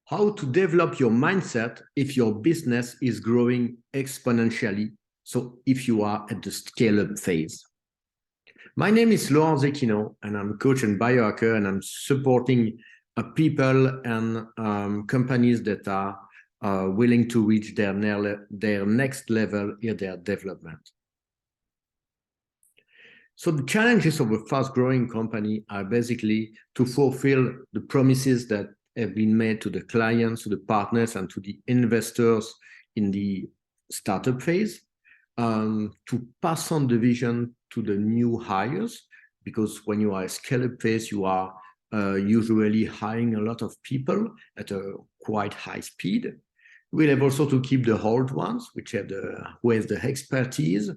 how to develop your mindset if your business is growing exponentially. So if you are at the scale-up phase. My name is Laurent Zecchino, and I'm a coach and biohacker, and I'm supporting people and companies that are willing to reach their next level in their development. So the challenges of a fast-growing company are basically to fulfill the promises that have been made to the clients, to the partners, and to the investors in the startup phase, to pass on the vision to the new hires, because when you are a scale-up phase, you are usually hiring a lot of people at a quite high speed. We'll have also to keep the old ones, who have the expertise,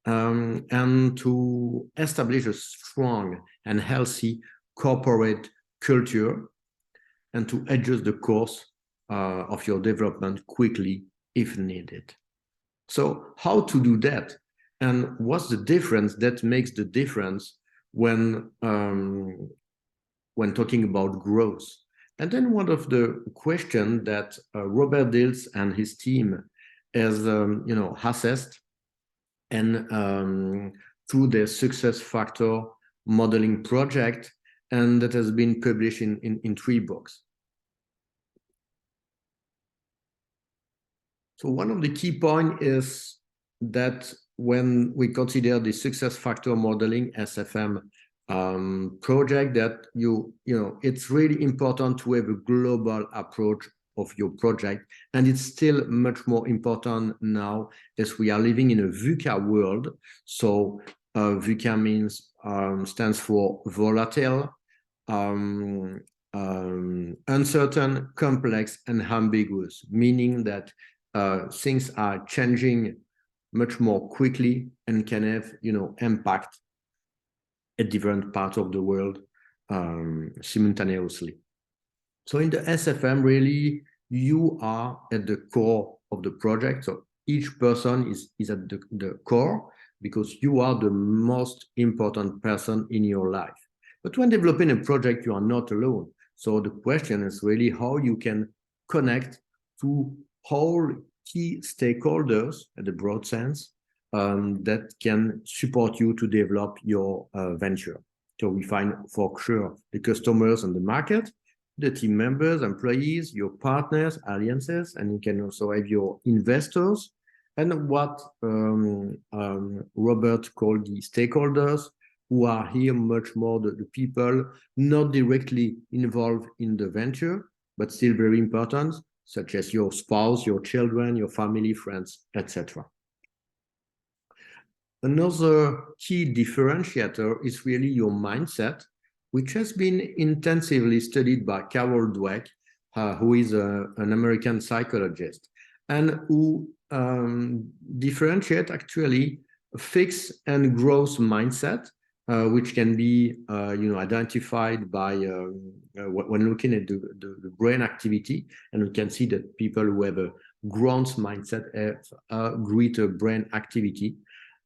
and to establish a strong and healthy corporate culture, and to adjust the course of your development quickly if needed. So how to do that? And what's the difference that makes the difference when talking about growth? And then one of the questions that Robert Dilts and his team has assessed, and through the success factor modeling project, and that has been published in 3 books. So one of the key points is that when we consider the success factor modeling SFM project, that it's really important to have a global approach of your project, and it's still much more important now as we are living in a VUCA world. So VUCA stands for volatile, uncertain, complex, and ambiguous, meaning that things are changing much more quickly and can have impact at different parts of the world simultaneously. So in the SFM, really, you are at the core of the project. So each person is at the core, because you are the most important person in your life. But when developing a project, you are not alone. So the question is really how you can connect to all key stakeholders at the broad sense that can support you to develop your venture. So we find for sure the customers and the market, the team members, employees, your partners, alliances, and you can also have your investors, and what Robert called the stakeholders, who are here much more the people not directly involved in the venture, but still very important, such as your spouse, your children, your family, friends, etc. Another key differentiator is really your mindset, which has been intensively studied by Carol Dweck, who is an American psychologist, and who differentiate actually a fixed and growth mindset, which can be identified by when looking at the brain activity, and we can see that people who have a growth mindset have a greater brain activity,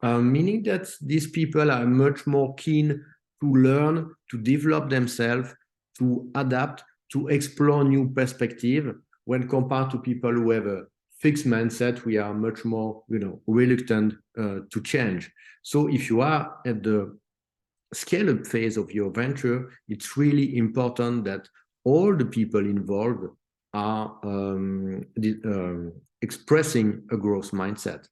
meaning that these people are much more keen to learn, to develop themselves, to adapt, to explore new perspective, when compared to people who have a fixed mindset. We are much more reluctant to change. So if you are at the scale-up phase of your venture, it's really important that all the people involved are expressing a growth mindset.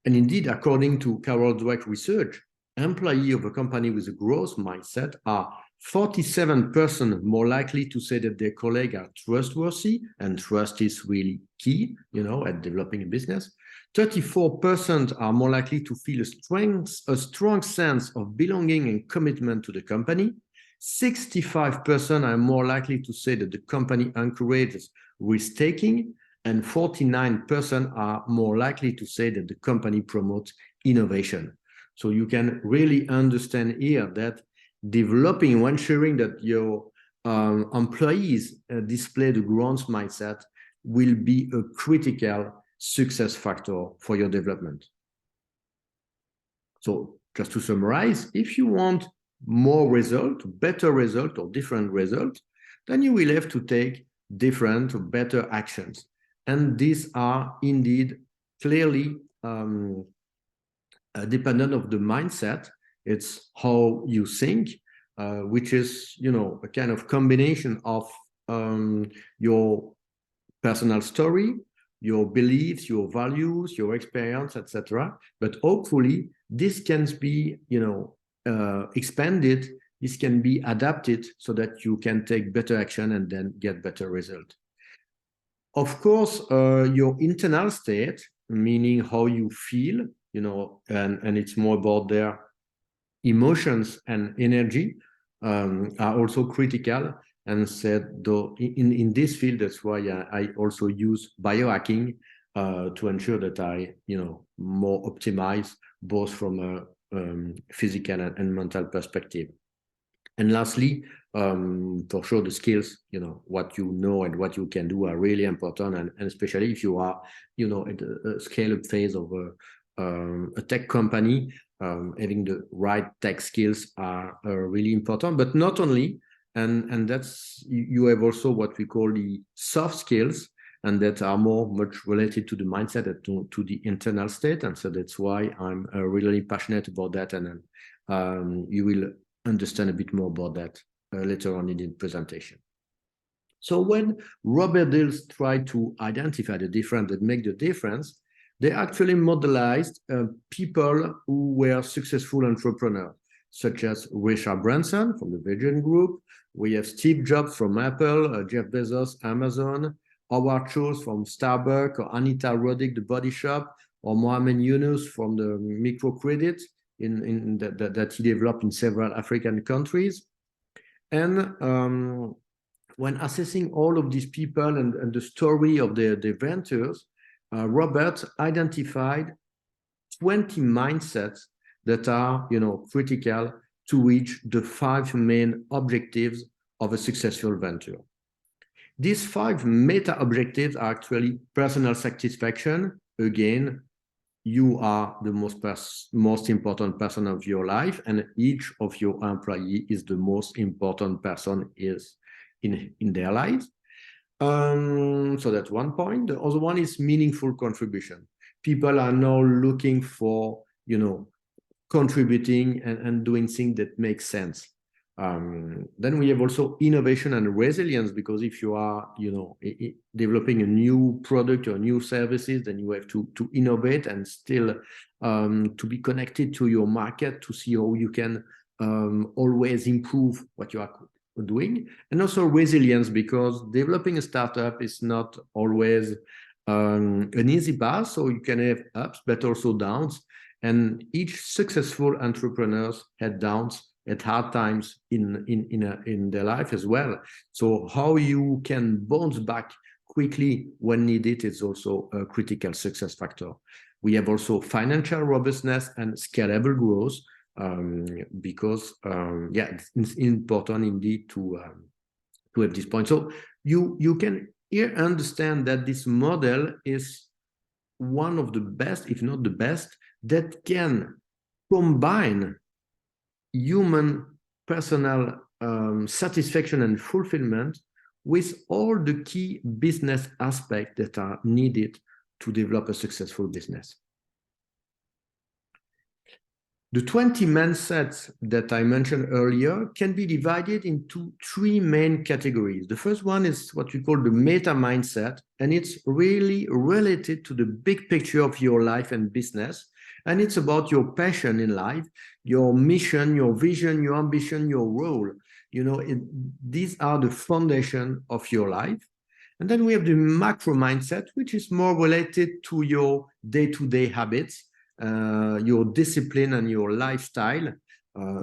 And indeed, according to Carol Dweck research, employees of a company with a growth mindset are 47% more likely to say that their colleagues are trustworthy, and trust is really key, at developing a business. 34% are more likely to feel a strong sense of belonging and commitment to the company. 65% are more likely to say that the company encourages risk-taking, and 49% are more likely to say that the company promotes innovation. So you can really understand here that developing and ensuring that your employees display the growth mindset will be a critical success factor for your development. So just to summarize, if you want more result, better result, or different result, then you will have to take different or better actions. And these are indeed clearly dependent of the mindset. It's how you think, which is, you know, a kind of combination of your personal story, your beliefs, your values, your experience, etc. But hopefully this can be, you know, expanded. This can be adapted so that you can take better action and then get better result. Of course, your internal state, meaning how you feel, you know, and it's more about their emotions and energy, are also critical. And said, though, in this field, that's why I also use biohacking to ensure that I, you know, more optimize both from a physical and mental perspective. And lastly, for sure, the skills, you know, what you know and what you can do are really important. And especially if you are, you know, at a scale-up phase of a tech company, having the right tech skills are really important. But not only, and that's, you have also what we call the soft skills, and that are much related to the mindset and to the internal state. And so that's why I'm really passionate about that. And you will understand a bit more about that later on in the presentation. So when Robert Dills tried to identify the difference that make the difference, they actually modelized people who were successful entrepreneurs, such as Richard Branson from the Virgin Group. We have Steve Jobs from Apple, Jeff Bezos, Amazon, Howard Schultz from Starbucks, or Anita Roddick, the Body Shop, or Mohamed Yunus from the microcredit that he developed in several African countries. And when assessing all of these people and the story of their ventures, Robert identified 20 mindsets that are, you know, critical to reach the 5 main objectives of a successful venture. These 5 meta objectives are actually personal satisfaction. Again, you are the most important person of your life, and each of your employees is the most important person in their lives. So that's one point. The other one is meaningful contribution. People are now looking for, you know, contributing and doing things that make sense. Then we have also innovation and resilience, because if you are, you know, developing a new product or new services, then you have to innovate and still to be connected to your market, to see how you can always improve what you are doing. And also resilience, because developing a startup is not always an easy path. So you can have ups, but also downs. And each successful entrepreneur had downs, at hard times in their life as well. So how you can bounce back quickly when needed is also a critical success factor. We have also financial robustness and scalable growth, because yeah, it's important indeed to have this point. So you can here understand that this model is one of the best, if not the best, that can combine human personal satisfaction and fulfillment with all the key business aspects that are needed to develop a successful business. The 20 mindsets that I mentioned earlier can be divided into 3 main categories. The first one is what we call the meta mindset, and it's really related to the big picture of your life and business. And it's about your passion in life, your mission, your vision, your ambition, your role. You know, these are the foundation of your life. And then we have the macro mindset, which is more related to your day-to-day habits, your discipline and your lifestyle,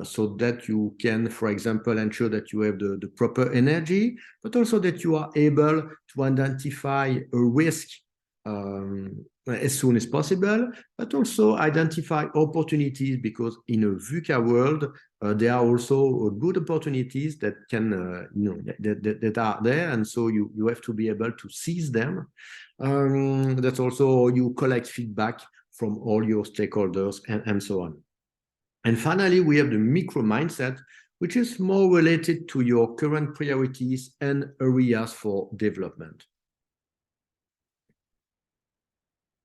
so that you can, for example, ensure that you have the proper energy, but also that you are able to identify a risk as soon as possible, but also identify opportunities, because in a VUCA world, there are also good opportunities that can, you know, that are there, and so you have to be able to seize them. That's also you collect feedback from all your stakeholders and so on. And finally, we have the micro mindset, which is more related to your current priorities and areas for development.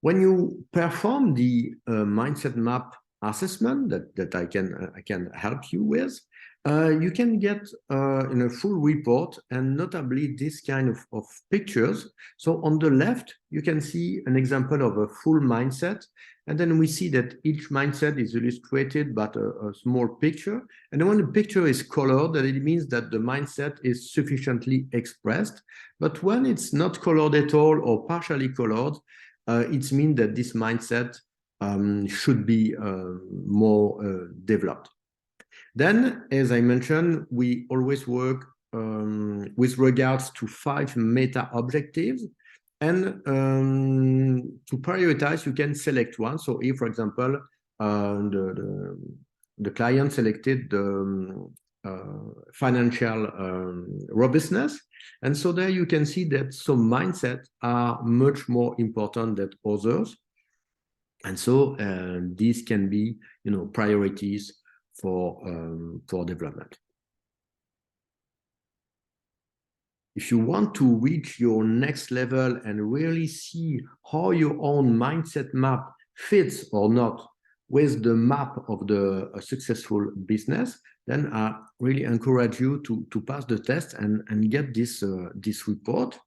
When you perform the mindset map assessment that I can help you with, you can get in a full report, and notably this kind of pictures. So on the left, you can see an example of a full mindset. And then we see that each mindset is illustrated by a small picture. And when the picture is colored, that it means that the mindset is sufficiently expressed. But when it's not colored at all or partially colored, it means that this mindset should be more developed. Then, as I mentioned, we always work with regards to 5 meta objectives. And to prioritize, you can select one. So if, for example, the client selected the financial robustness. And so there you can see that some mindsets are much more important than others. And so these can be, priorities for development. If you want to reach your next level and really see how your own mindset map fits or not with the map of the successful business, then I really encourage you to pass the test and get this report.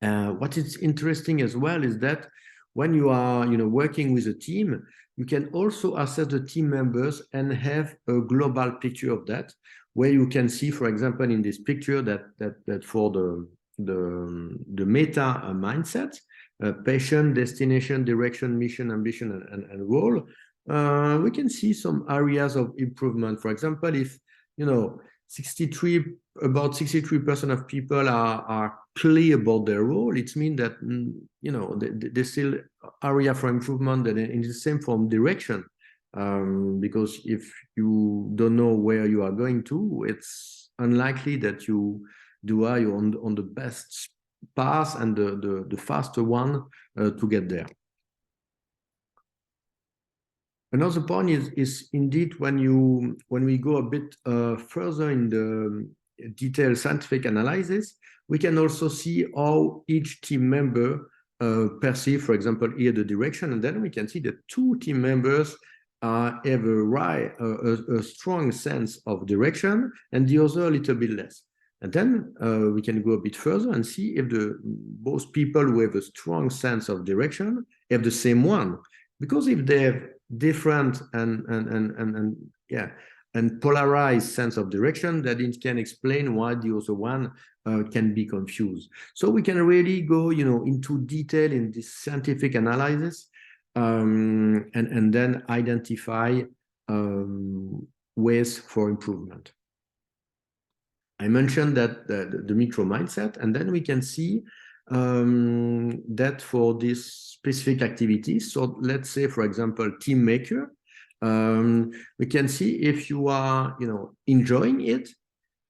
What is interesting as well is that when you are working with a team, you can also assess the team members and have a global picture of that, where you can see, for example, in this picture that for the meta mindset, passion, destination, direction, mission, ambition, and role, we can see some areas of improvement. For example, if about 63% of people are clear about their role, it means that there's still area for improvement, and in the same form direction. Because if you don't know where you are going to, it's unlikely that you are on the best path and the faster one to get there. Another point is indeed when we go a bit further in the detailed scientific analysis, we can also see how each team member perceive, for example, here the direction, and then we can see that 2 team members have a strong sense of direction, and the other a little bit less. And then we can go a bit further and see if both people who have a strong sense of direction have the same one. Because if they have different and polarized sense of direction, that it can explain why the other one can be confused. So we can really go into detail in this scientific analysis, and then identify ways for improvement. I mentioned that the micro mindset, and then we can see that for this specific activity. So let's say, for example, team maker, we can see if you are enjoying it,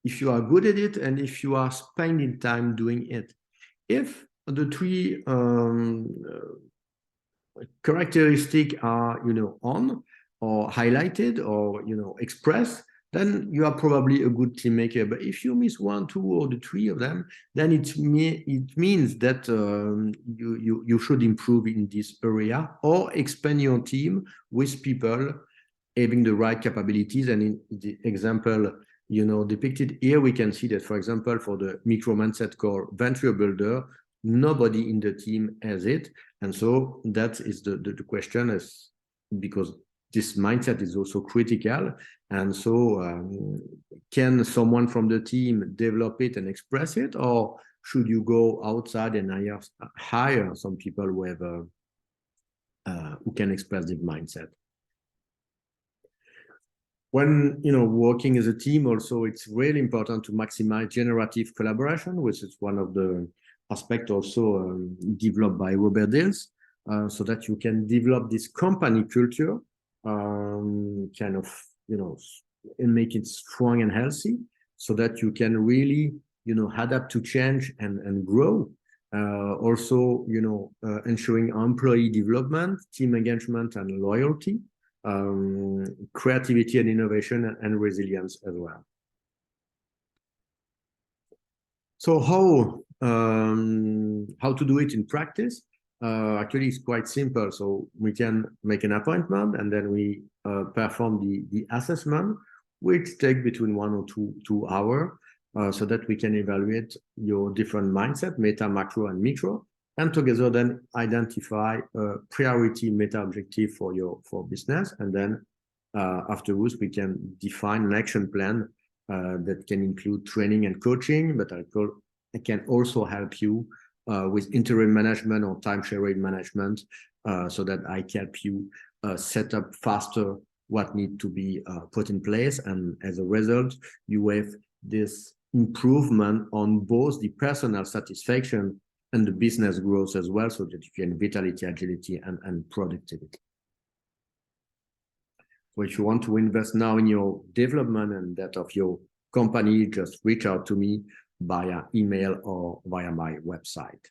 if you are good at it, and if you are spending time doing it. If the 3 characteristics are on or highlighted or expressed, then you are probably a good team maker. But if you miss 1, 2, or the 3 of them, then it means that you should improve in this area or expand your team with people having the right capabilities. And in the example depicted here, we can see that, for example, for the micro mindset core venture builder, nobody in the team has it. And so that is the question, is because this mindset is also critical. And so can someone from the team develop it and express it, or should you go outside and hire some people who have who can express this mindset? When working as a team, also it's really important to maximize generative collaboration, which is one of the aspects also developed by Robert Dills, so that you can develop this company culture, kind of and make it strong and healthy, so that you can really adapt to change and grow. Also ensuring employee development, team engagement, and loyalty. creativity and innovation and resilience as well. So how to do it in practice? Actually, it's quite simple. So we can make an appointment and then we perform the assessment, which take between 1 or 2 hours, so that we can evaluate your different mindset, meta, macro, and micro, and together then identify a priority meta objective for business, and then afterwards we can define an action plan that can include training and coaching, but I can also help you with interim management or time sharing management, so that I can help you set up faster what needs to be put in place. And as a result, you have this improvement on both the personal satisfaction and the business growth as well, so that you can vitality, agility, and productivity. So if you want to invest now in your development and that of your company, just reach out to me via email or via my website.